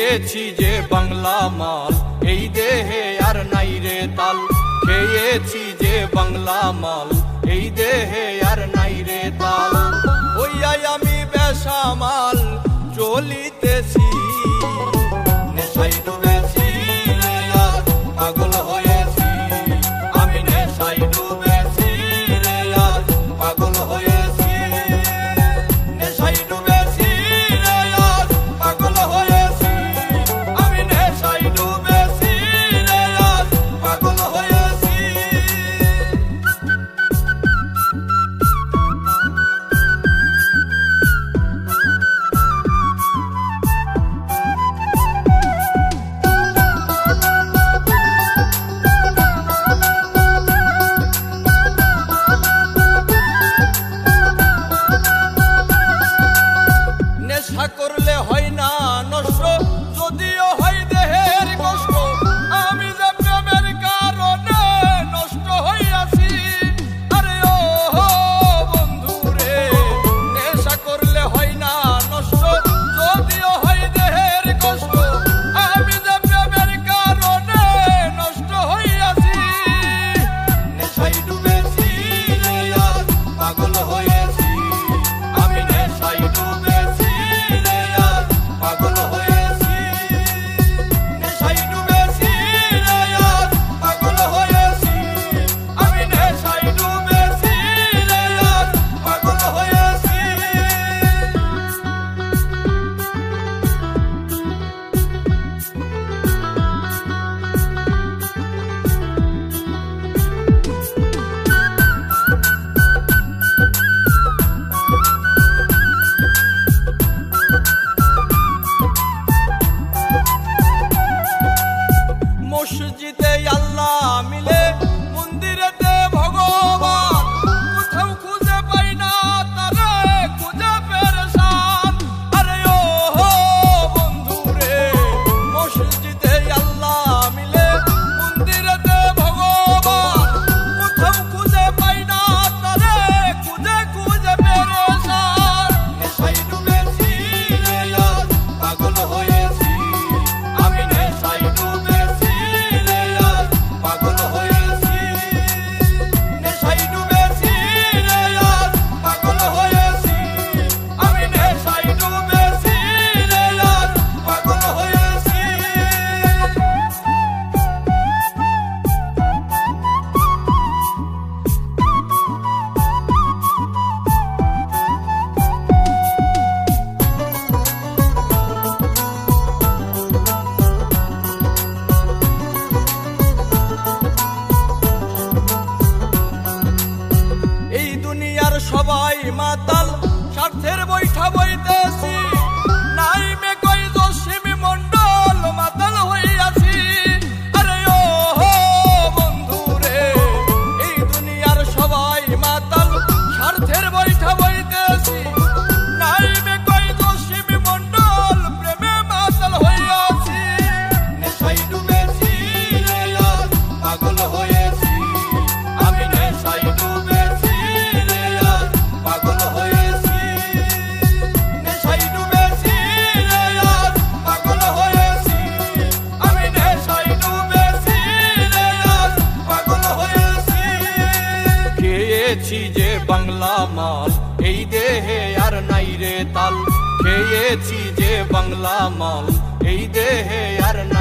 খেয়েছি যে বাংলা মাল, এই দেহে আর নাই রে তাল। খেয়েছি যে বাংলা মাল, এই দেহে আর নাই রে তাল। ওইয়াই আমি বেসামাল চলিতেছি, নেশায় ডুবেছি রে আর পাগল হয়েছি। আমি নেশায় ডুবেছি রে আর পাগল হয়েছি। নেশায় ডুবেছি রে আর পাগল হয়েছি। আমি নেশায় ডুবেছি রে আর পাগল হয়েছি। নেশা করলে হয় না নষ্ট, যদিও হয় দেহের কষ্ট। আমি যে প্রেমের কারণে নষ্ট হইয়াছি। আরে ও বন্ধু রে, নেশা করলে হয় না নষ্ট, যদিও হয় দেহের কষ্ট। আমি যে প্রেমের কারণে নষ্ট হইয়াছি। নেশায় ডুবেছি রে আর পাগল হয়েছি। আমি নেশায় ডুবেছি রে আর পাগল হয়েছি। নেশায় ডুবেছি রে আর পাগল হয়েছি। আমি নেশায় ডুবেছি রে আর পাগল হয়েছি। মসজিদে আল্লাহ মিলে, মন্দিরেতে ভগবান। কোথাও খুঁজে পাই না তারে, খুঁজে পেরেশান। আরে ও বন্ধু রে, মসজিদে আল্লাহ মিলে, মন্দিরেতে ভগবান। কোথাও খুঁজে পাই না তারে, খুঁজে খুঁজে পেরেশান। নেশায় ডুবেছি রে আর পাগল হয়েছি। আমি নেশায় ডুবেছি রে আর পাগল হয়েছি। নেশায় ডুবেছি রে আর পাগল হয়েছি। আমি নেশায় ডুবেছি রে আর পাগল হয়েছি। এই দুনিয়ার সবাই মাতাল, স্বার্থের বৈঠা বইতেছি। নাই মে কই জসিমি মন্ডল, মাতাল হইয়াছি। আরে ও বন্ধু রে, এই দুনিয়ার সবাই মাতাল, স্বার্থের বৈঠা বইতেছি। নাই মে কই জসিমি মন্ডল, প্রেমে মাতাল হইয়াছি। নেশায় ডুবেছি রে আর পাগল হয়েছি। আমি নেশায় ডুবেছি রে আর পাগল হয়েছি। নেশায় ডুবেছি রে আর পাগল হয়েছি। আমি নেশায় ডুবেছি রে আর পাগল হয়েছি। খেয়েছি যে বাংলা মাল, এই দেহে আর নাই রে তাল। খেয়েছি যে বাংলা মাল, এই দেহে আর নাই।